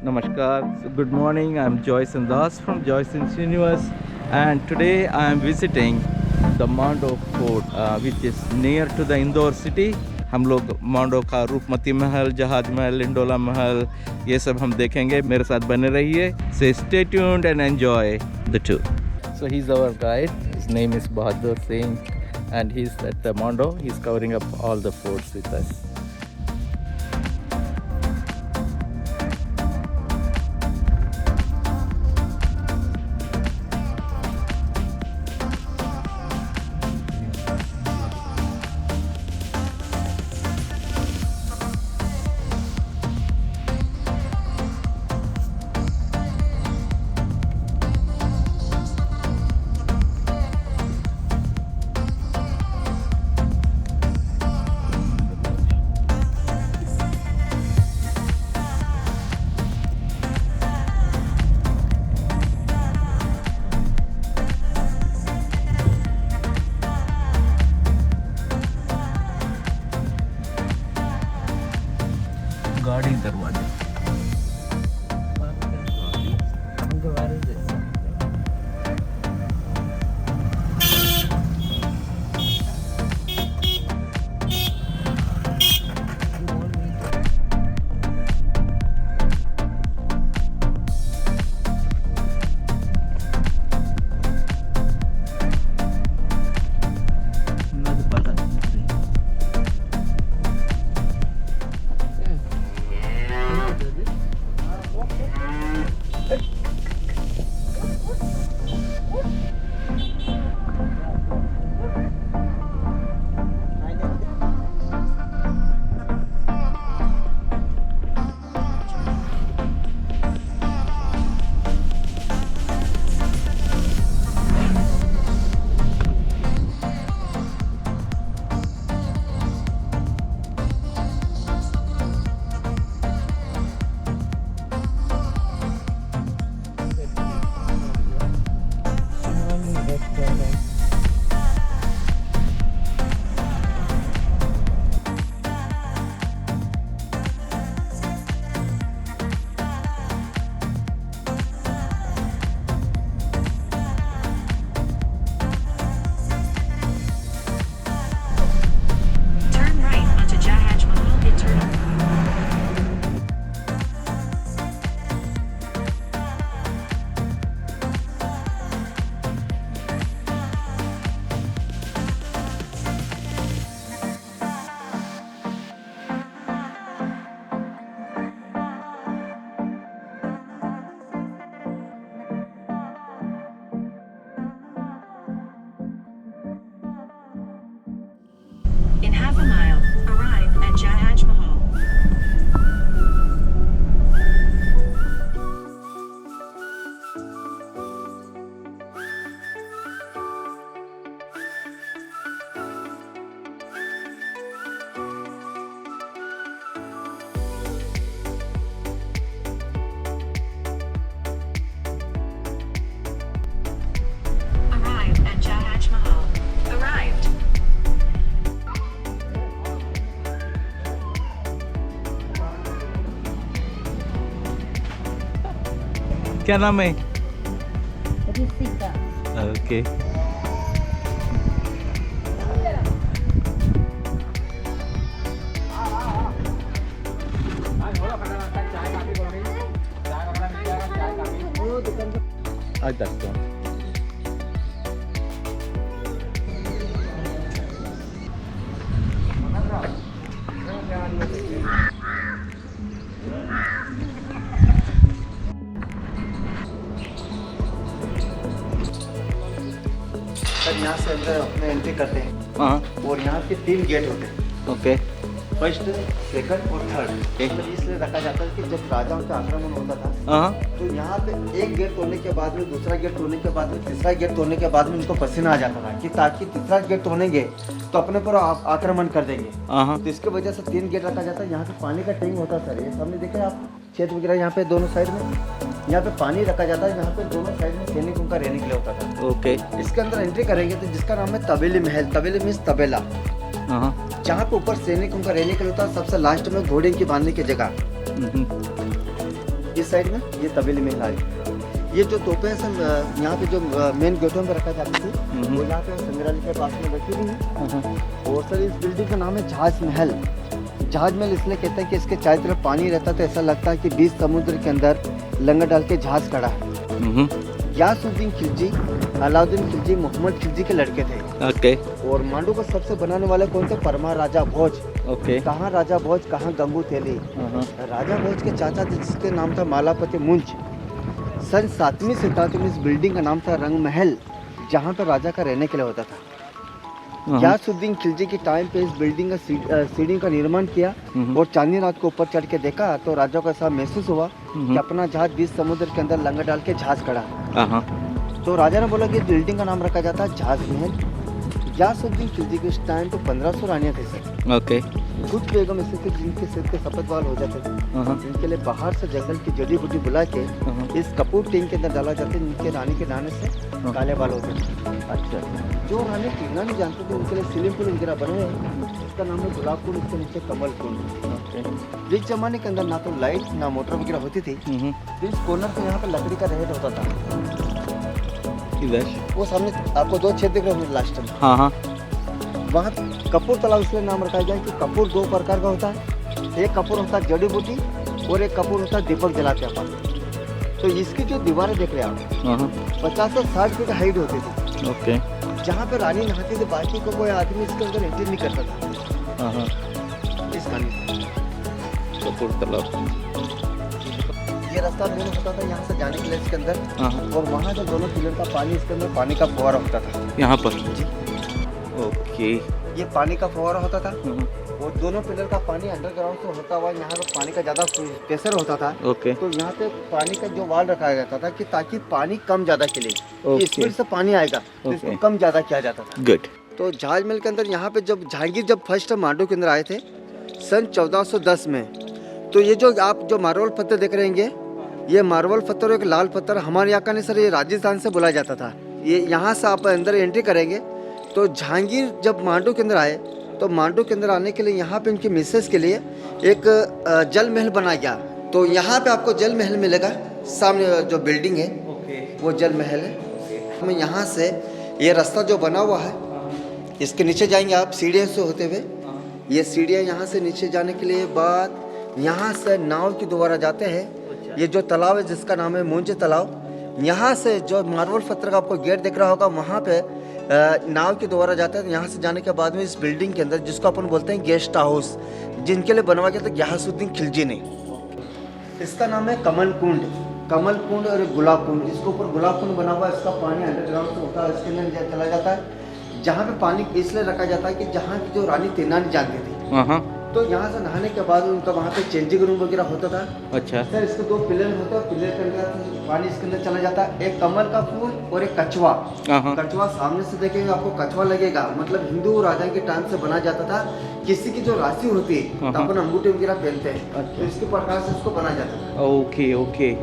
Namaskar. Good morning. I'm Joyce Andas from Joyce Universe, and today I am visiting the Mando Fort, which is near to the Indore city. हम लोग मांडो का रूपमती महल, जहाज महल, इंडोला महल, ये सब हम देखेंगे. मेरे साथ बने रहिए. So stay tuned and enjoy the tour. So he's our guide. His name is Bahadur Singh, and he's at the Mando. He's covering up all the forts with us. गाड़ी दरवाजे Turn right onto Jahaj Mahal Internal. In half a mile, arrive at Jahaj Mahal. Arrive at Jahaj Mahal. Arrived. क्या नाम है? Rishika okay. आज तक तो sir यहाँ से अंदर अपने एंट्री करते हैं हाँ. और यहाँ पे 3 गेट होते हैं, ओके. फर्स्ट, सेकंड और थर्ड. मतलब इसलिए रखा जाता है कि जब राजाओं का आक्रमण होता था हाँ. तो यहाँ पे एक गेट तोड़ने के बाद में, दूसरा गेट तोड़ने के बाद में, तीसरा गेट तोड़ने के बाद में उनको पसीना आ जाता था कि ताकि तीसरा गेट तोड़ेंगे तो अपने पर आक्रमण कर देंगे. हाँ. तो इसकी वजह से 3 गेट रखा जाता है. यहाँ पे पानी का टैंक होता है सर, ये सामने देखे आप छेद वगैरह यहाँ पे दोनों साइड में, यहाँ पे पानी रखा जाता है. यहाँ पे दोनों साइड में सैनिकों का रहने के लिए होता था. ओके. इसके अंदर एंट्री करेंगे तो जिसका नाम है तबेली महल. तबेली मीन्स तबेला, हाँ. जहाँ पे ऊपर सैनिकों का रहने के लिए होता है. सबसे लास्ट में घोड़े की बांधने की जगह. इस साइड में ये तबेली महल है। ये जो तोपें हैं सब यहाँ पे जो मेन गेटों में रखा जाती थी वो यहाँ पे संग्रहालय के पास में रखी हुई है। और सर इस बिल्डिंग का नाम है जहाज महल। जहाज महल इसलिए कहते हैं कि इसके चारों तरफ पानी रहता तो ऐसा लगता है कि बीच समुद्र के अंदर लंगर डाल के जहाज खड़ा है। गियासुद्दीन खिलजी, अलाउद्दीन खिलजी, मोहम्मद खिलजी के लड़के थे। ओके और मांडू को सबसे बनाने वाले कौन थे? परमार राजा भोज। ओके कहाँ राजा भोज, कहाँ गंगू थेली। राजा भोज के चाचा जिसके नाम था मालापति मुंज। सन 7वीं शताब्दी में इस बिल्डिंग का नाम था रंग महल, जहाँ पर राजा का रहने के लिए होता था। गियासुद्दीन खिलजी के टाइम पे इस बिल्डिंग का सीढ़ी का निर्माण किया और चांदनी रात को ऊपर चढ़ के देखा तो राजा को ऐसा महसूस हुआ कि अपना जहाज बीच समुद्र के अंदर लंगर डाल के जहाज खड़ा। तो राजा ने बोला कि बिल्डिंग का नाम रखा जाता है जहाज महल। गियासुद्दीन खिलजी के उस टाइम पे 1500 रानियां थी सर। ओके कुछ बेगम ऐसे थे जिनके सिर के सफेद बाल हो जाते थे, जिनके लिए बाहर से जंगल की जड़ी बूटी बुला के इस कपूर टीन के अंदर डाला जाता है, जिनके रानी के दाने से काले बाल होते थे। अच्छा, जो रानी टीना नहीं जानते थे उनके लिए स्विमिंग पूल वगैरह बने हैं। इसका नाम है गुलाब कुंड, इसके नीचे कमल कुंड। जिस जमाने के अंदर ना तो लाइट ना मोटर वगैरह होती थी, तो इस कॉर्नर पे यहाँ पे लकड़ी का रेट होता था। वो सामने आपको 2 छेद दिख रहे होंगे लास्ट में। हाँ वहाँ कपूर तालाब इसलिए नाम रखा गया कि कपूर 2 प्रकार का होता है। एक कपूर होता है जड़ी बूटी और एक कपूर होता है दीपक जलाते अपन। तो इसकी जो दीवारें देख रहे हैं आप 50 से 60 फीट हाइट होती थी। ओके जहाँ पे रानी नहाती थी बाकी को कोई आदमी इसके अंदर एंट्री नहीं करता था। इस खाने कपूर तालाब ये रास्ता मेन होता था यहाँ से जाने के लिए इसके अंदर। और वहाँ जो दोनों पिलर का पानी, इसके अंदर पानी का फुहारा होता था यहाँ पर। जी ओके ये पानी का फुहारा होता था। और दोनों पिलर का पानी अंडरग्राउंड से होता हुआ यहाँ पर पानी का ज़्यादा प्रेशर होता था। ओके तो यहाँ पे पानी का जो वाल रखा जाता था कि ताकि पानी कम ज़्यादा खिले, ओके। स्पीड से पानी आएगा तो ओके। इसको कम ज़्यादा किया जाता था। गुड। तो जहाज महल के अंदर यहाँ पे जब जहांगीर जब फर्स्ट मांडू के अंदर आए थे सन 1410 में, तो ये जो आप जो मार्बल पत्थर देख रहे हैं ये मार्बल पत्थर एक लाल पत्थर हमारे यहाँ का नहीं सर, ये राजस्थान से बुलाया जाता था। ये यहाँ से आप अंदर एंट्री करेंगे तो जहांगीर जब मांडू के अंदर आए तो मांडू के अंदर आने के लिए यहाँ पे उनकी मिसेस के लिए एक जल महल बनाया गया। तो यहाँ पे आपको जल महल मिलेगा, सामने जो बिल्डिंग है वो जल महल है। मैं यहाँ से ये रास्ता जो बना हुआ है इसके नीचे जाएंगे आप सीढ़ियों से होते हुए। ये सीढ़ियाँ यहाँ से नीचे जाने के लिए बाद यहाँ से नाव के द्वारा जाते हैं। ये जो तालाब है जिसका नाम है मुंज तालाब, यहाँ से जो मार्बल पत्थर का आपको गेट दिख रहा होगा वहाँ पे नाव के द्वारा जाते हैं। यहाँ से जाने के बाद में इस बिल्डिंग के अंदर जिसको अपन बोलते हैं गेस्ट हाउस, जिनके लिए बनवाया गया था गियासुद्दीन खिलजी ने, इसका नाम है कमल कुंड। कमल कुंड और गुलाब कुंड, इसके ऊपर गुलाब कुंड बना हुआ है। इसका पानी अंडरग्राउंड से होता है, इसके अंदर चला जाता है। जहाँ पे पानी इसलिए रखा जाता है कि जहाँ की जो रानी तेनाली जानती थी, तो यहाँ से नहाने के बाद उनका वहाँ पे चेंजिंग रूम वगैरह होता था। अच्छा सर इसके 2 पिलर होते हैं, पिलर के अंदर पानी इसके अंदर चला जाता है। एक कमल का फूल और एक कछुआ। कछुआ सामने से देखेंगे आपको कछुआ लगेगा, मतलब हिंदू राजा के टाइम से बना जाता था। किसी की जो राशि होती है तो अपन अंगूठे वगैरह पहनते हैं, तो इसके प्रकार से इसको बनाया जाता था। Okay okay.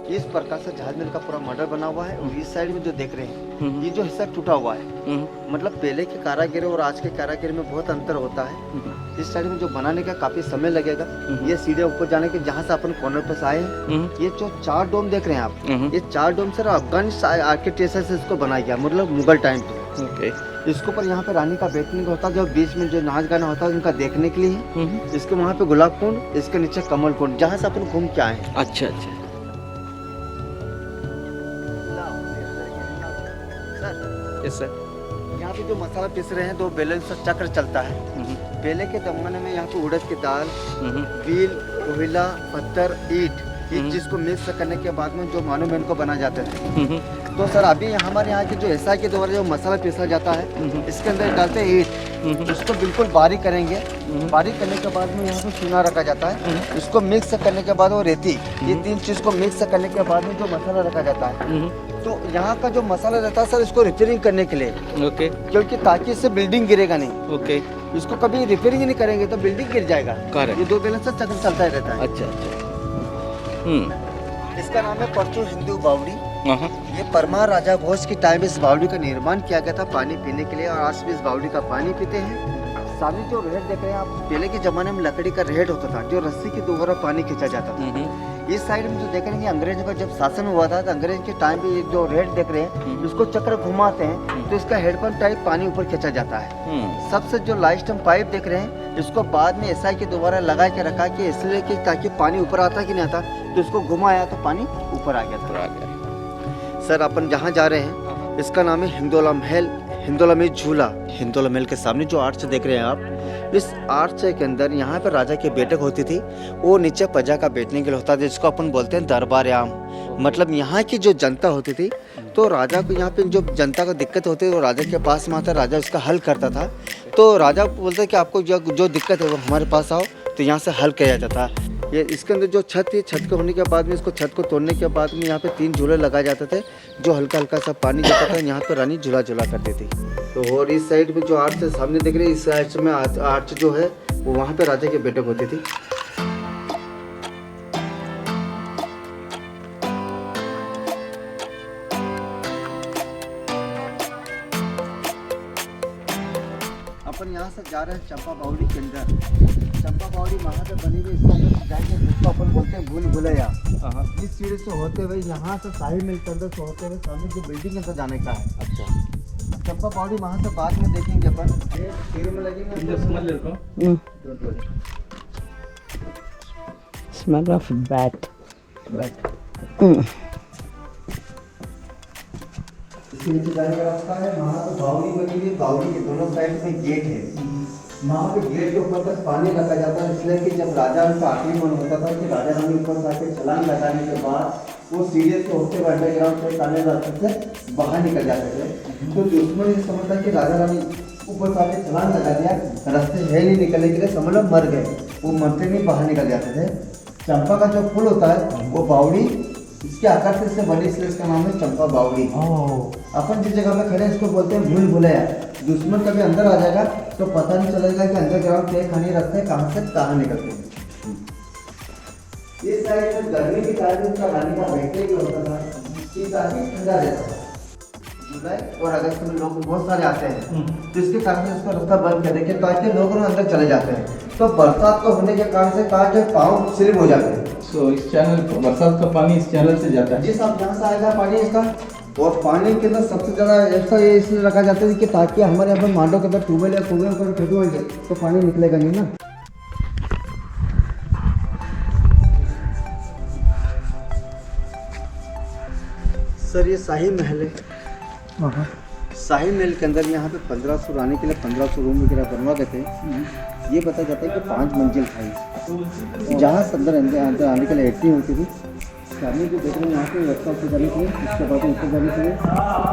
इस प्रकार से जहाज महल का पूरा मॉडल बना हुआ है। और इस साइड में जो देख रहे हैं ये जो हिस्सा टूटा हुआ है, मतलब पहले के कारागिर और आज के कारागिर में बहुत अंतर होता है। इस साइड में जो बनाने का काफी समय लगेगा। ये सीढ़ियाँ ऊपर जाने के जहाँ से अपन कॉर्नर पे आए हैं, ये जो 4 डोम देख रहे हैं आप, ये 4 डोम सर अफगानिस्तान आर्किटेक्चर से इसको बनाया गया, मतलब मुगल टाइम पे। ओके। इसके ऊपर यहाँ पे रानी का बैठने का होता है, जो बीच में जो नाच गाना होता है उनका देखने के लिए। इसके वहाँ पे गुलाब कुंड, इसके नीचे कमल कुंड, जहाँ से अपन घूम के आए हैं। अच्छा अच्छा। सर यहाँ पे जो मसाला पीस रहे हैं 2 बैलेंस से चक्र चलता है। पहले के जमाने में यहाँ पे उड़द की दाल, व्हील, कोयला, पत्थर, ईट, इस चीज को मिक्स करने के बाद में जो मॉन्यूमेंट को बना जाते थे। तो सर अभी हमारे यहाँ की जो एसआई के द्वारा जो मसाला पीसा जाता है इसके अंदर डालते हैं ईट, इसको बिल्कुल बारीक करेंगे। बारीक करने के बाद में यहाँ पे चूना रखा जाता है, इसको मिक्स करने के बाद वो रेती, ये 3 चीज को मिक्स करने के बाद में जो मसाला रखा जाता है। तो यहाँ का जो मसाला रहता है सर इसको रिपेयरिंग करने के लिए, ओके, क्योंकि ताकि इससे बिल्डिंग गिरेगा नहीं। ओके। इसको कभी रिपेयरिंग नहीं करेंगे तो बिल्डिंग गिर जाएगा। करेक्ट। ये 2 बैलेंस से चक्र चलता ही रहता है। अच्छा अच्छा। इसका नाम है परचू हिंदू बावड़ी। हाँ। ये परमार राजा भोज के टाइम इस बावड़ी का निर्माण किया गया था पानी पीने के लिए, और आज भी इस बावड़ी का पानी पीते हैं। सामने जो रेड देख रहे हैं आप, पहले के जमाने में लकड़ी का रेड होता था जो रस्सी के द्वारा पानी खींचा जाता था। इस साइड में जो देख रहे हैं अंग्रेजों का जब शासन हुआ था, तो अंग्रेज के टाइम पे जो रेड देख रहे हैं इसको चक्र घुमाते हैं तो इसका हेडपंप टाइप पानी ऊपर खींचा जाता है। सबसे जो लास्ट हम पाइप देख रहे हैं इसको बाद में एसआई के द्वारा लगा के रखा कि इसलिए कि ताकि पानी ऊपर आता कि नहीं आता, तो इसको घुमाया तो पानी ऊपर आ गया था। सर अपन जहाँ जा रहे हैं इसका नाम है हिंदोला महल, हिंदोला में झूला। हिंदोला महल के सामने जो आर्च देख रहे हैं आप, इस आर्च के अंदर यहाँ पर राजा की बैठक होती थी। वो नीचे प्रजा का बैठने के लिए होता था जिसको अपन बोलते हैं दरबार आम। मतलब यहाँ की जो जनता होती थी तो राजा को यहाँ पे जो जनता को दिक्कत होती है वो राजा के पास में आता, राजा उसका हल करता था। तो राजा बोलते कि आपको जो दिक्कत है वो हमारे पास आओ, तो यहाँ से हल किया जाता है। ये इसके अंदर जो छत थी, छत के होने के बाद में इसको छत को तोड़ने के बाद में यहाँ पे 3 झूले लगाए जाते थे जो हल्का हल्का सा पानी जाता था। यहाँ पे रानी झूला झूला करती थी। तो और इस साइड में जो आर्च सामने देख रहे हैं, इस आर्च में आर्च जो है वो वहाँ पे राजा की बैठक होती थी। अपन यहाँ से जा रहे हैं चंपा बावड़ी के अंदर। चंपा बावड़ी वहाँ पे बनी हुई, इसके अंदर जाएंगे जिसको अपन बोलते हैं भूल भुलैया। इस सीढ़ी से होते हुए यहाँ से शाही महल के अंदर से होते हुए सामने जो बिल्डिंग के अंदर जाने का है। अच्छा, चंपा बावड़ी वहाँ से बाद में देखेंगे अपन। सीढ़ी में लगेंगे Smell of bat. इसके नीचे जाने का रास्ता है। वहाँ पे बावड़ी बनी हुई है, बावड़ी के दोनों साइड में गेट है। वहाँ पे गेट के ऊपर तक पानी लगा जाता है, इसलिए कि जब राजा उनका आखिरी मन होता था कि राजा रानी ऊपर जाके छलांग लगाने के बाद वो सीढ़ी से होते हुए अंडरग्राउंड से ताले रास्ते से बाहर निकल जाते थे। तो दुश्मन ये समझता कि राजा रानी ऊपर जाके छलांग लगा दिया, रास्ते है नहीं निकलने के लिए, समझ लो मर गए। वो मरते नहीं बाहर निकल जाते थे। चंपा का जो फूल होता है वो बावड़ी इसके आकार से इससे बनी, इसलिए इसका नाम है चंपा बावड़ी। अपन जिस जगह में खड़े हैं इसको बोलते हैं भूल भुलैया। दुश्मन कभी अंदर आ जाएगा तो पता नहीं चलेगा कि अंडरग्राउंड के खाने रास्ते कहाँ से कहाँ निकलते हैं। इस साइड में गर्मी के कारण उसका रानी का बैठने के होता था कि काफी ठंडा रहता था। जुलाई और अगस्त में लोग बहुत सारे आते हैं, तो इसके कारण से उसका रास्ता बंद कर देंगे ताकि लोग अंदर चले जाते हैं। तो बरसात को होने के कारण से कहा जो पाँव स्लिप हो जाते हैं। सो इस चैनल बरसात का पानी इस चैनल से जाता है। जिस आप जहाँ से आएगा पानी इसका, और पानी के अंदर सबसे ज़्यादा ऐसा ये इसलिए रखा जाता है कि ताकि हमारे यहाँ पर मांडो के अंदर ट्यूबवेल या कुएं पर फेंकेंगे तो पानी निकलेगा नहीं ना। सर ये शाही महल है। शाही महल के अंदर यहाँ पे 1500 रहने के लिए 1500 रूम वगैरह बनवा गए थे। ये बताया जाता है कि 5 मंजिल था जहाँ से अंदर आने के लिए एंट्री होती थी। सामने जो देख रहे हैं यहाँ पे रास्ता ऊपर जाने के लिए, इसके बाद ऊपर जाने के लिए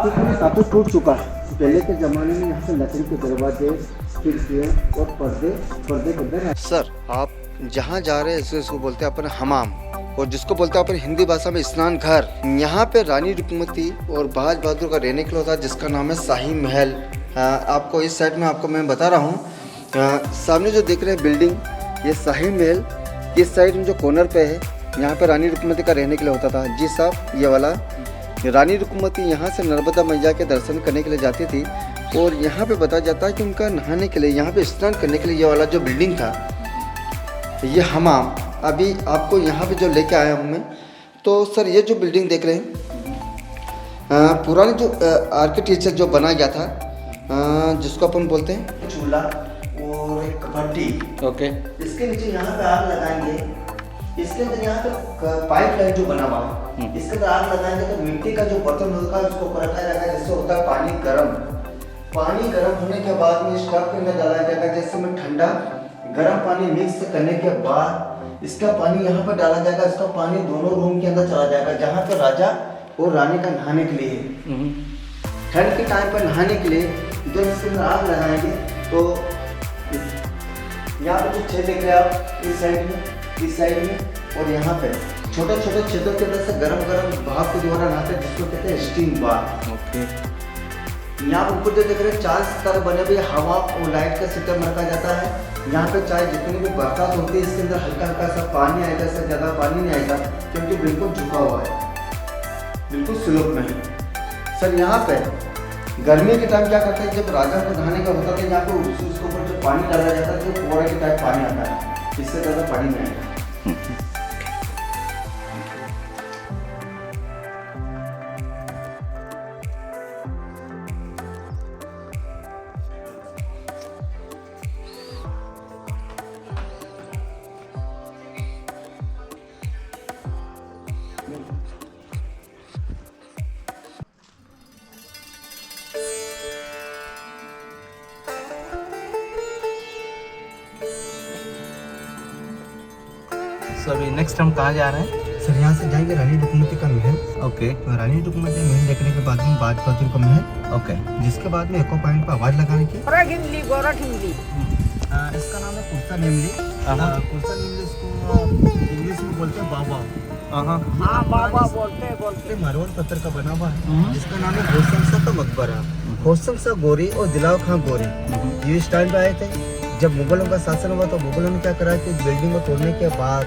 तो काफ़ी टूट चुका है। पहले के ज़माने में यहाँ पे लकड़ी के दरवाजे, खिड़कियाँ और पर्दे के अंदर। सर आप जहाँ जा रहे हैं इसको बोलते हैं अपन हमाम, और जिसको बोलते हैं अपन हिंदी भाषा में स्नान घर। यहाँ पे रानी रुक्मती और बाज बहादुर का रहने के लिए होता है जिसका नाम है शाही महल। आपको इस साइड में आपको मैं बता रहा हूँ, सामने जो देख रहे हैं बिल्डिंग ये शाही महल, इस साइड में जो कॉर्नर पे है यहाँ पे रानी रुक्मती का रहने के लिए होता था। जी साहब ये वाला रानी रुक्मती यहाँ से नर्मदा मैया के दर्शन करने के लिए जाती थी, और यहाँ पे बताया जाता है कि उनका नहाने के लिए, यहाँ पे स्नान करने के लिए ये वाला जो बिल्डिंग था ये हमाम। अभी आपको यहाँ पे जो लेके आया हूँ मैं, तो सर ये जो बिल्डिंग देख रहे हैं पुराने जो आर्किटेक्चर जो बनाया गया था जिसको अपन बोलते हैं चूल्हा और एक भट्टी। ओके, इसके नीचे यहाँ पे आग लगाएंगे। इसके अंदर यहाँ पे पाइप लाइन जो बना हुआ है इसके अंदर आग लगाएंगे तो मिट्टी का जो बर्तन होता है उसको ऊपर रखा जाएगा, जिससे होता है पानी गर्म। पानी गर्म होने के बाद में इस टब के अंदर डाला जाएगा, जैसे में ठंडा गर्म पानी मिक्स करने के बाद इसका पानी यहाँ पर डाला जाएगा। इसका पानी दोनों रूम के अंदर चला जाएगा जहाँ पर राजा और रानी का नहाने के लिए, ठंड के टाइम पर नहाने के लिए जब इसके अंदर आग लगाएंगे तो यहाँ पर कुछ छेद देख रहे हैं आप, इस साइड में और यहाँ पे छोटे छोटे छेदों के अंदर से गरम गरम भाप के द्वारा नहाते हैं जिसको कहते हैं स्टीम बाथ। ओके, यहाँ पर ऊपर जो देख रहे हैं 4 स्तर बने हुए हवा और लाइट का सिस्टम रखा जाता है। यहाँ पे चाहे जितनी भी बरसात होती है इसके अंदर हल्का हल्का सा पानी आएगा, इससे ज़्यादा पानी नहीं आएगा क्योंकि बिल्कुल झुका हुआ है, बिल्कुल स्लोप में है। सर यहाँ पे गर्मी के टाइम क्या करते हैं, जब राजा को नहाने का होता है यहाँ पे उसके ऊपर जो पानी डाला जाता है तो फुहारे के टाइप पानी आता है, इससे ज़्यादा पानी नहीं आएगा। सो अभी नेक्स्ट हम कहाँ जा रहे हैं? सर यहाँ से जाएंगे रानी रुकमती का महल। ओके रानी रुकमती महल देखने के बाद में बाज बहादुर का महल, ओके जिसके बाद में एको पॉइंट पर आवाज लगाने की। गोरख हिंदी इसका नाम है कुर्सा नेमली। कुर्सा नेमली इसको इंग्लिश में बोलते हैं बाबा। हाँ बाबा बोलते मारवाड़ पत्थर का बना हुआ है, जिसका नाम है होसंग शाह का मकबरा। होसंग शाह गोरी और दिलावर खां गोरी ये इस टाइम पे आए थे। जब मुगलों का शासन हुआ तो मुगलों ने क्या करा कि बिल्डिंग को तोड़ने के बाद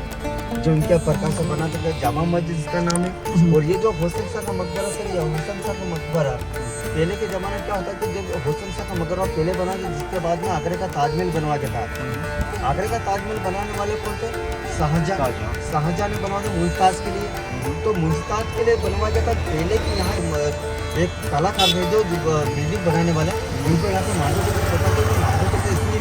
जो उनके प्रकार से बना था जामा मस्जिद जिसका नाम है। और ये जो होसंग शाह का मकबरा सर, ये होसंग शाह का मकबरा पहले के ज़माने में क्या होता है कि जब होसंग शाह का मकबरा पहले बना था, जिसके बाद में आगरे का ताजमहल बनवा के था। आगरे का ताजमहल बनाने वाले कौन थे? शाहजहां ने बनवा था मुमताज़ के लिए। तो मुमताज़ के लिए बनवा गया था। पहले की यहाँ एक कलाकार है जो बिल्डिंग बनाने वाले, उनको यहाँ पे मांडो के पता था। मांडो के इतनी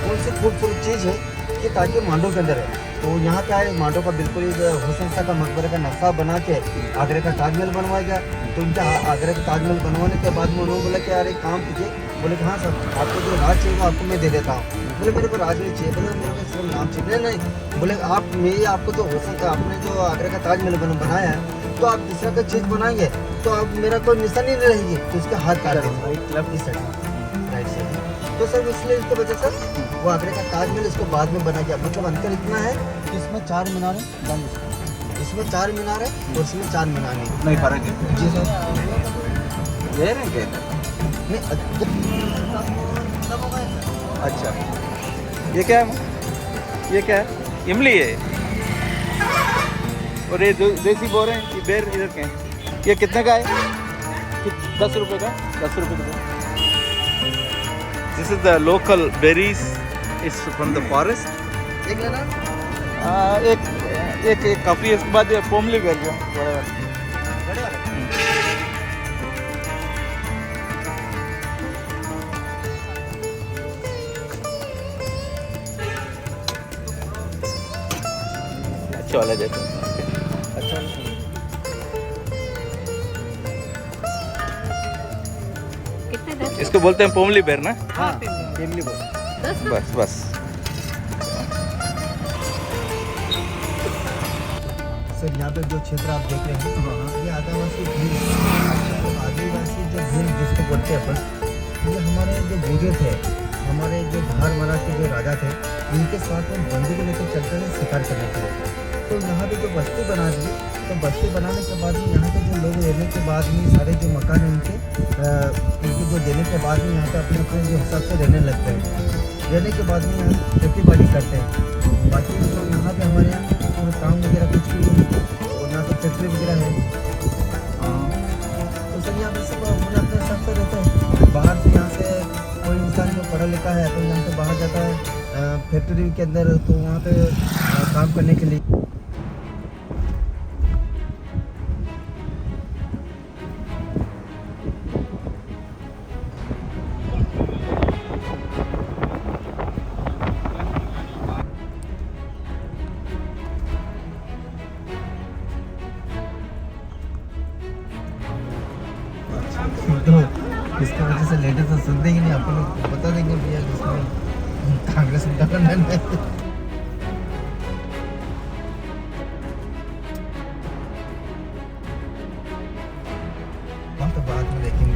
कौन सी खूबसूरत चीज़ है कि ताकि मांडो के अंदर है। तो यहाँ क्या है, मांडो का बिल्कुल हुसैन शाह का मकबरे का नक्शा बना के आगरे का ताजमहल बनवाया गया। तो उनका आगरे का ताजमहल बनवाने के बाद में उन्होंने बोला कि यार एक काम कीजिए। बोले कि हाँ सर, आपको जो राज चाहिए आपको मैं दे देता हूँ। बोले मेरे को राज नहीं चाहिए। बोले मेरे को सिर्फ नाम चाहिए। नहीं बोले आप मेरी आपको तो हुसैन का आपने जो आगरे का ताजमहल बनाया है, तो आप दूसरा का चीज़ बनाएंगे तो आप मेरा कोई निशानी नहीं रहेगी, तो उसके हाथ काट देंगे राइट साइड। तो सर इसलिए इसकी वजह से वो आगरे का ताजमहल इसको बाद में बना गया। मतलब अंतर इतना है कि इसमें 4 मीनार है, इसमें 4 मीनार है और इसमें 4 मीनार नहीं फर्क है जी सर। ये नहीं कहते। नहीं अच्छा ये क्या है? ये क्या है? इमली है। और ये देसी बोर है, ये बेर इधर के हैं। ये कितने का है? 10 रुपये का। 10 रुपये का। This is the local berries is from the forest. एक लेना एक काफ़ी। इसके बाद ये पोमली कर जो बड़े वाले। अच्छा वाला देते हैं। अच्छा कितने 10? इसको बोलते हैं पोमली बेर ना? हाँ फैमिली बोल। बस सर यहाँ पे जो क्षेत्र आप देख रहे हैं ये आदिवासी भील है। आदिवासी जो भील जिसको बोलते हैं अपन, ये हमारे जो बुजुर्ग थे, हमारे जो धार महाराज के जो राजा थे, इनके साथ में बंदूक लेकर चलते थे शिकार करने के लिए। तो यहाँ पे जो बस्ती बना दी, तो बस्ती बनाने के बाद में यहाँ के जो लोग रहने के बाद में सारे जो मकान हैं उनको जो देने के बाद में यहाँ पे अपने अपने जो हिसाब से रहने लगते हैं। रहने के बाद में यहाँ खेती बाड़ी करते हैं। बाकी तो यहाँ पे हमारे यहाँ काम वगैरह कुछ भी नहीं और ना तो फैक्ट्री वगैरह है। तो सर यहाँ पे सब मुझे अपने हिसाब से रहते हैं। बाहर से यहाँ से कोई इंसान जो पढ़ा लिखा है तो यहाँ से बाहर जाता है फैक्ट्री के अंदर, तो वहाँ पे काम करने के लिए। तो इसकी वजह से लेडीज तो सुनते ही नहीं, आप लोग बता देंगे भैया जिसमें कांग्रेस में गवर्नमेंट है। हम तो बाद में देखेंगे।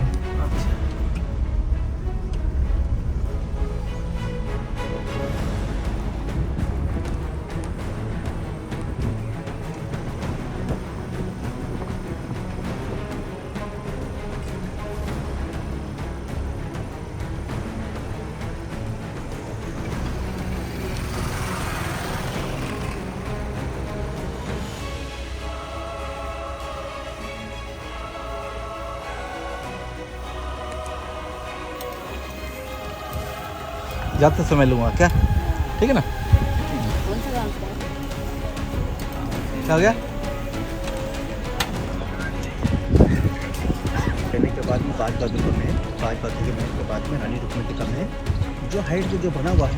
जाते समय लूँगा क्या, ठीक है ना। क्या हो गया? कहने के बाद में बाज बहादुर का महल, बाज बहादुर के महल के बाद में रानी रुक्मती का महल, जो हाइट पे जो बना हुआ है,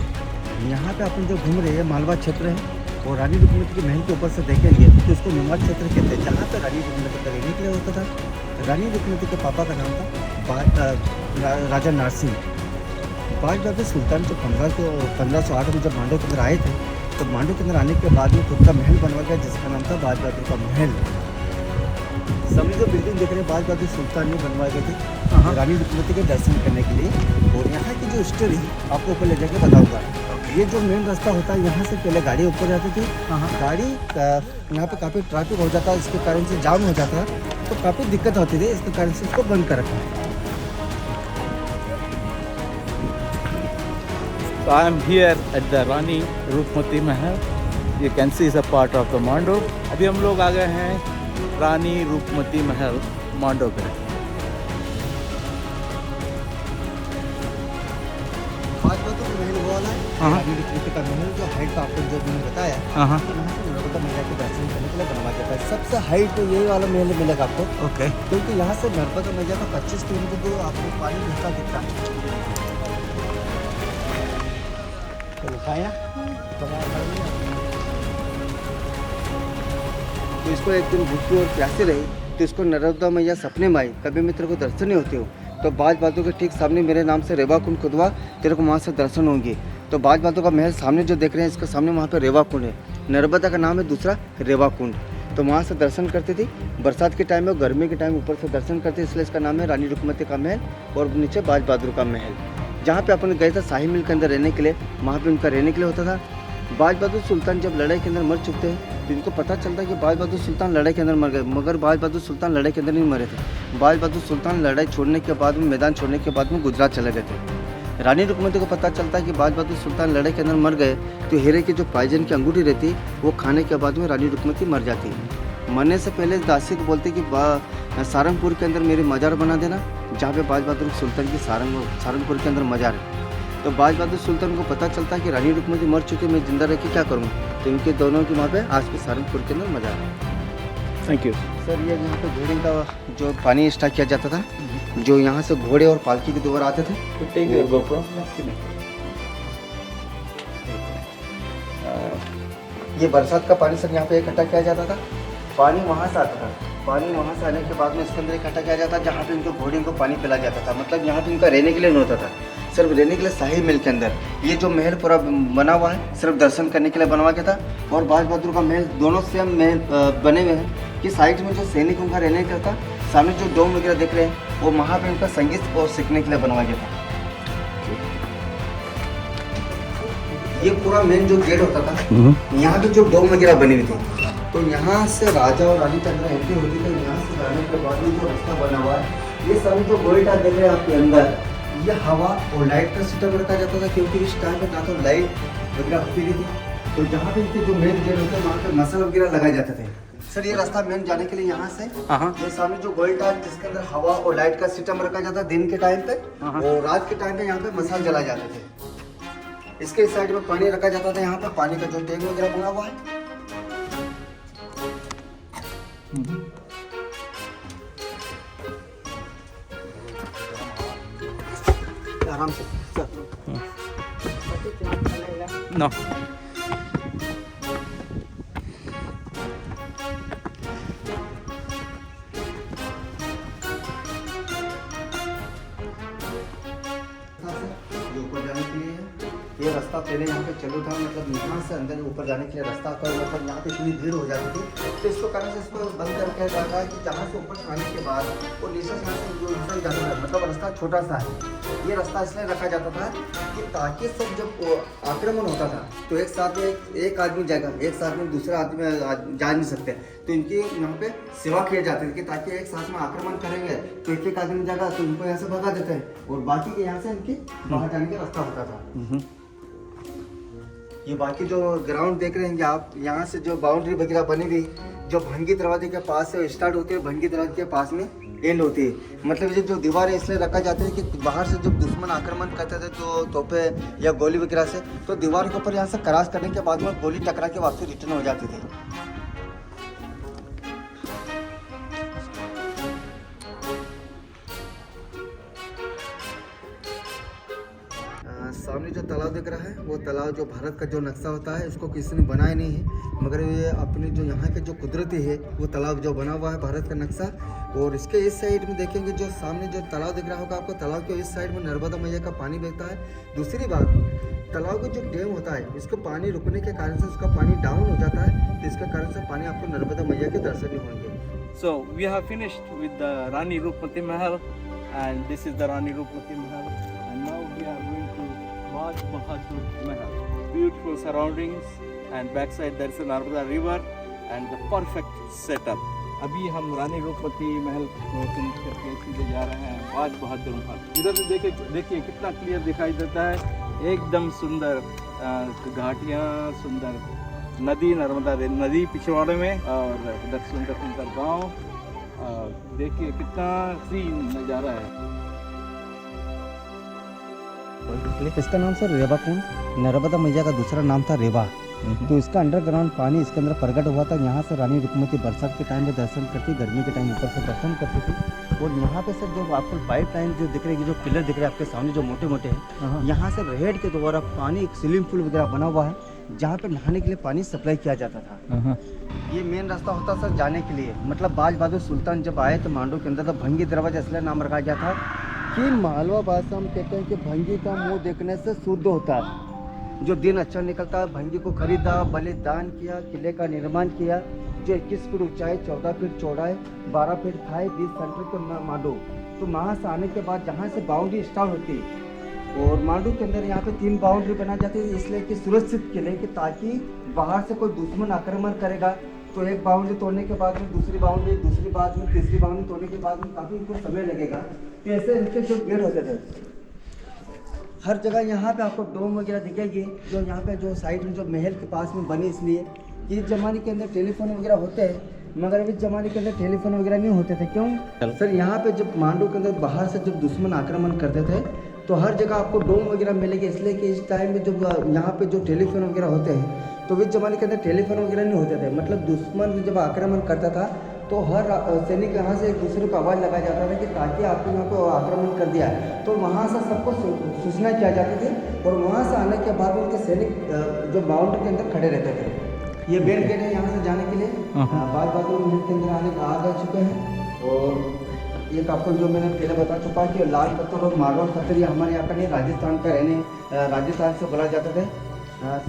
यहाँ पे अपन जो घूम रहे हैं मालवा क्षेत्र है, और रानी रुक्मती के महल के ऊपर से देखेंगे तो उसको मेवाड़ क्षेत्र कहते हैं, जहाँ पे रानी रुक्मती का रहने के लिए होता था। रानी रुक्मती के पापा का नाम था राजा नारसिंह। बाज बहादुर सुल्तान जो 1508 में जब मांडव के अंदर आए थे, तो मांडव के अंदर आने के बाद में खुद का महल बनवा गया जिसका नाम था बाज बहादुर का महल। सामने जो बिल्डिंग देख रहे हैं बाज बहादुर सुल्तान ने बनवाए गए थे रानी रुक्मती के दर्शन करने के लिए। और यहाँ की जो स्टोरी आपको ऊपर ले जाकर बताऊंगा। ये जो मेन रास्ता होता है, यहाँ से पहले गाड़ी ऊपर जाती थी, गाड़ी यहाँ पे काफ़ी ट्रैफिक हो जाता है, इसके कारण से जाम हो जाता है, तो काफ़ी दिक्कत होती थी, इसके कारण से इसको बंद कर रखा है। So I am here at the Rani Rupmati Mahal. You can see is a part of the Mando. अभी हम लोग आ गए हैं रानी रूपमती महल मांडो पे। बाज बहादुर का महल वो वाला है, रानी रुक्मती का महल जो हाइट का आपको जो मैंने बताया, हाँ यहाँ से नर्मदा मैया के दर्शन करने के लिए बनवाया जाता है। सबसे हाइट तो यही वाला महल मिलेगा आपको, ओके। क्योंकि यहाँ से नर्मदा मैया का 25 किलोमीटर दूर आपको पानी बहता दिखता है। तो इसको एक दिन भूखी और प्यासे रही, तो इसको नर्मदा मैया सपने में आई, कभी भी तेरे को दर्शन नहीं होते हो, तो बाज बहादुर के ठीक सामने मेरे नाम से रेवा कुंड खुदवा, तेरे को वहाँ से दर्शन होंगे। तो बाज बहादुर का महल सामने जो देख रहे हैं, इसके सामने वहाँ पे रेवा कुंड है, नर्मदा का नाम है दूसरा रेवा कुंड। तो वहाँ से दर्शन करते थे, बरसात के टाइम में, गर्मी के टाइम ऊपर से दर्शन करते, इसलिए इसका नाम है रानी रुक्मती का महल, और नीचे बाज बहादुर का महल। जहाँ पे अपन गए थे शाही महल के अंदर रहने के लिए, वहाँ पे उनका रहने के लिए होता था। बाज बहादुर सुल्तान जब लड़ाई के अंदर मर चुके हैं, तो इनको पता चलता है कि बाज बहादुर सुल्तान लड़ाई के अंदर मर गए, मगर बाज बहादुर सुल्तान लड़ाई के अंदर नहीं मरे थे। बाज बहादुर सुल्तान लड़ाई छोड़ने के बाद में, मैदान छोड़ने के बाद में गुजरात चले गए थे। रानी रुक्मती को पता चलता है कि बाज बहादुर सुल्तान लड़ाई के अंदर मर गए, तो हीरे की जो पायजन की अंगूठी रहती, वो खाने के बाद में रानी रुक्मती मर जाती है। मरने से पहले दासी को बोलते कि सारंगपुर के अंदर मेरी मजार बना देना, जहाँ पे बाज बहादुर सुल्तान की सारंगपुर के अंदर मजार है। तो बाज बहादुर सुल्तान को पता चलता है कि रानी रुक्मती मर चुके, मैं जिंदा रह के क्या करूँ, तो इनके दोनों की वहाँ पे आज भी सारंगपुर के अंदर मजार है। थैंक यू सर, ये यहाँ पे घोड़े का जो पानी स्टार्ट किया जाता था, जो यहाँ से घोड़े और पालकी के दोबारा आते थे, ये बरसात का पानी सर यहाँ पे इकट्ठा किया जाता था। पानी वहाँ से आता था, पानी वहाँ से आने के बाद में इसके अंदर इकट्ठा किया जाता था, जहाँ पे इनको घोड़े को पानी पिला जाता था। मतलब यहाँ पे इनका रहने के लिए नहीं होता था, सिर्फ रहने के लिए शाही महल के अंदर। ये जो महल पूरा बना हुआ है, सिर्फ दर्शन करने के लिए बनवा गया था। और बाज बहादुर का महल दोनों सेम महल बने हुए हैं कि साइड में जो सैनिक उनका रहने का था, सामने जो डोम वगैरह देख रहे हैं, वो वहाँ पे उनका संगीत और सीखने के लिए बनवा गया था। ये पूरा मेन जो गेट होता था, यहाँ पे जो डोम वगैरह बनी हुई थी, तो यहाँ से राजा और रानी के अंदर एंट्री होती थी। यहाँ से जाने के बाद में जो रास्ता बना हुआ है, ये सभी जो गोल्टा देख रहे हैं आपके अंदर, ये हवा और लाइट का सिस्टम रखा जाता था, क्योंकि इस टाइम पे ना तो लाइट वगैरह होती नहीं थी। तो जहाँ पे इनके जो मेन गेट होते हैं, वहाँ पे मसल वगैरह लगाए जाते थे। सर, ये रास्ता मेन जाने के लिए यहाँ से, ये सामने जो गोल्टा जिसके अंदर हवा और लाइट का सिस्टम रखा जाता है दिन के टाइम पे, और रात के टाइम पे यहाँ पे मसाल जलाए जाते थे। इसके साइड में पानी रखा जाता था, यहाँ पे पानी का जो टैंक वगैरह बना हुआ है। आराम से नो ऊपर जाने के लिए है। ये रास्ता पहले यहाँ पे चालू था, मतलब यहाँ से अंदर ऊपर जाने के लिए रास्ता था, मतलब यहाँ पे इतनी भीड़ हो जाती थी, तो इसको कारण से इसको बंद करके रखा है कि जहाँ से ऊपर आने के बाद वो नीचे से यहाँ से जो इंसान जाता है, मतलब रास्ता छोटा सा है। ये रास्ता इसलिए रखा जाता था कि ताकि सब जब आक्रमण होता था, तो एक साथ में एक आदमी जाएगा, एक साथ में दूसरा आदमी जा नहीं सकते, तो इनकी यहाँ पे सेवा किए जाते थे कि ताकि एक साथ में आक्रमण करेंगे तो एक आदमी जाएगा, तो इनको यहाँ से भगा देते हैं, और बाकी के यहाँ से इनकी बाहर जाने का रास्ता होता था। ये बाकी जो ग्राउंड देख रहे हैं आप, यहाँ से जो बाउंड्री वगैरह बनी हुई, जो भंगी दरवाजे के पास से स्टार्ट होती है, भंगी दरवाजे के पास में एंड होती है। मतलब ये जो दीवार है इसलिए रखा जाता है कि बाहर से जब दुश्मन आक्रमण करते थे तो तोपे या गोली वगैरह से, तो दीवार के ऊपर यहाँ से क्रॉस करने के बाद में गोली टकरा के वापस रिटर्न हो जाती थी। सामने जो तालाब दिख रहा है वो तालाब जो भारत का जो नक्शा होता है इसको किसी ने बनाया नहीं है, मगर ये अपने जो यहाँ के जो कुदरती है वो तालाब जो बना हुआ है भारत का नक्शा। और इसके इस साइड में देखेंगे जो सामने जो तालाब दिख रहा होगा आपको, तालाब के इस साइड में नर्मदा मैया का पानी बहता है। दूसरी बात, तालाब का जो डैम होता है इसको पानी रुकने के कारण से उसका पानी डाउन हो जाता है, तो इसके कारण से पानी आपको नर्मदा मैया के दर्शन नहीं होंगे। So we have finished with the Rani Rupmati Mahal, and this is the Rani Rupmati Mahal, and now we are going to Baj Bahadur Mahal. Beautiful surroundings, and backside there is a Narmada river and the perfect setup. अभी हम रानी रूपमती महल को finish करके सीधे जा रहे हैं बाज बहादुर महल। इधर से देखिए कितना क्लियर दिखाई देता है, एकदम सुंदर घाटियाँ, सुंदर नदी, नर्मदा नदी पिछवाड़े में, और उधर सुंदर सुंदर गाँव। देखिए कितना फ्री नज़ारा है। इसका नाम सर रेवा कुंड, नर्मदा मैया का दूसरा नाम था रेवा। तो इसका अंडरग्राउंड पानी इसके अंदर प्रकट हुआ था। यहाँ से रानी रुक्मती बरसात के टाइम में दर्शन करती, गर्मी के टाइम ऊपर से दर्शन करती थी। और यहाँ पे सर जो आपको पाइप लाइन जो दिख रही है, जो पिलर दिख रहे हैं आपके सामने जो मोटे मोटे हैं, यहाँ से रेड के द्वारा पानी एक स्विमिंग पूल वगैरह बना हुआ है जहाँ पे नहाने के लिए पानी सप्लाई किया जाता था। ये मेन रास्ता होता सर जाने के लिए, मतलब बाज बहादुर सुल्तान जब आए तो मांडू के अंदर तो भंगी दरवाजा इसलिए नाम रखा गया था कि मालवा भाषा में कहते हैं कि भंगी का मुंह देखने से शुद्ध होता है। जो दिन अच्छा निकलता है, भंगी को खरीदा, बलिदान किया, किले का निर्माण किया जो 21 फीट ऊंचाई, 14 फीट चौड़ाई, 12 फीट खाई, 20 सेंटर के मांडू। तो वहाँ से आने के बाद जहाँ से बाउंड्री स्टार्ट होती है, और मांडू के अंदर यहाँ पे 3 बाउंड्री बना जाती है इसलिए कि सुरक्षित किले कि ताकि बाहर से कोई दुश्मन आक्रमण करेगा तो एक बाउंड्री तोड़ने के बाद में दूसरी बाउंड्री, दूसरी बाद में तीसरी बाउंड्री तोड़ने के बाद में काफ़ी इनको समय लगेगा। तो ऐसे इनके जो गेट होते थे हर जगह यहाँ पे आपको डोम वगैरह दिखेगी, जो यहाँ पे जो साइड में जो महल के पास में बनी, इसलिए कि इस ज़माने के अंदर टेलीफोन वगैरह होते हैं, मगर इस ज़माने के अंदर टेलीफोन वगैरह नहीं होते थे। क्यों सर? यहाँ पे जब मांडू के अंदर बाहर से जब दुश्मन आक्रमण करते थे तो हर जगह आपको डोम वगैरह मिलेगी, इसलिए कि इस टाइम में जब यहाँ पे जो टेलीफोन वगैरह होते हैं तो इस ज़माने के अंदर टेलीफोन वगैरह नहीं होते थे। मतलब दुश्मन जब आक्रमण करता था तो हर सैनिक यहाँ से एक दूसरे को आवाज़ लगाया जाता था कि ताकि आपको यहाँ को आक्रमण कर दिया है, तो वहाँ से सबको सूचना किया जाती थी। और वहाँ से आने के बाद उनके सैनिक जो बाउंड्री के अंदर खड़े रहते थे। ये मेन गेट है यहाँ से जाने के लिए। बाज बहादुर महल के अंदर आ गए चुके हैं। और एक आपको जो मैंने पहले बता चुका कि लाल पत्थर और मार्बल पत्थर ये हमारे यहाँ का नहीं, राजस्थान का रहने राजस्थान से बोला जाता था।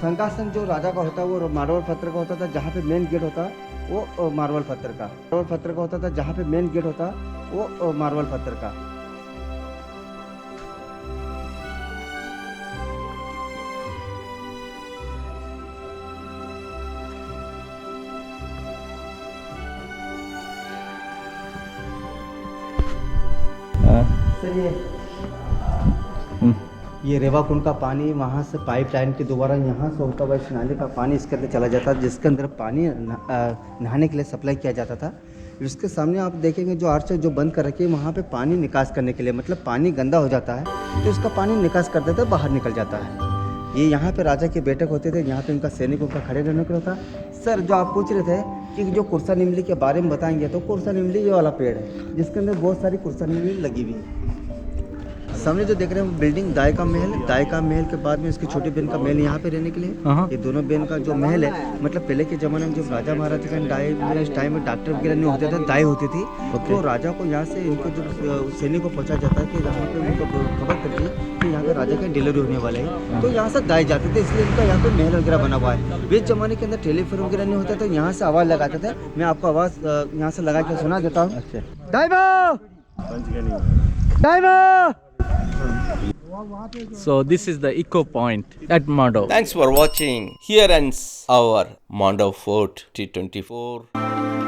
सिंहासन जो राजा का होता है वो मार्बल पत्थर का होता था, जहाँ पे मेन गेट होता वो मार्बल पत्थर का होता था, जहाँ पे मेन गेट होता वो मार्बल पत्थर का। सर ये रेवा कुंड का पानी वहाँ से पाइप लाइन के द्वारा यहाँ से होता हुआ इस नाले का पानी इसके अंदर चला जाता है, जिसके अंदर पानी नहाने के लिए सप्लाई किया जाता था। इसके सामने आप देखेंगे जो आर्च जो बंद कर रखी है, वहाँ पे पानी निकास करने के लिए, मतलब पानी गंदा हो जाता है तो इसका पानी निकास कर देते बाहर निकल जाता है। ये यहाँ पे राजा के बैठक होते थे, यहाँ पे उनका सैनिकों का खड़े रहने का होता। सर जो आप पूछ रहे थे कि जो कुर्सा निमली के बारे में बताएंगे, तो कुर्सा निमली ये वाला पेड़ है जिसके अंदर बहुत सारी कुर्सा निमली लगी हुई है। सामने जो देख रहे हैं बिल्डिंग दायका महल के बाद में इसकी छोटी बहन का महल यहाँ पे रहने के लिए। ये दोनों बहन का जो महल है, मतलब पहले के ज़माने में जब राजा महाराजा का टाइम में डॉक्टर वगैरह नहीं होते थे, दाई होती थी, तो राजा को यहाँ से इनको जो सैनिक को पहुँचा जाता है कि यहाँ पे उनको खबर करती है कि यहाँ पे राजा का डिलीवरी होने वाला है, तो यहाँ से दाए जाते थे, इसलिए इनका यहाँ पे महल वगैरह बना हुआ है। बीच ज़माने के अंदर टेलीफोन वगैरह नहीं होता, तो यहाँ से आवाज़ लगाते थे। मैं आपको आवाज़ यहाँ से लगा के सुना देता हूँ। So this is the eco point at Mando. Thanks for watching. Here ends our Mando Fort T24.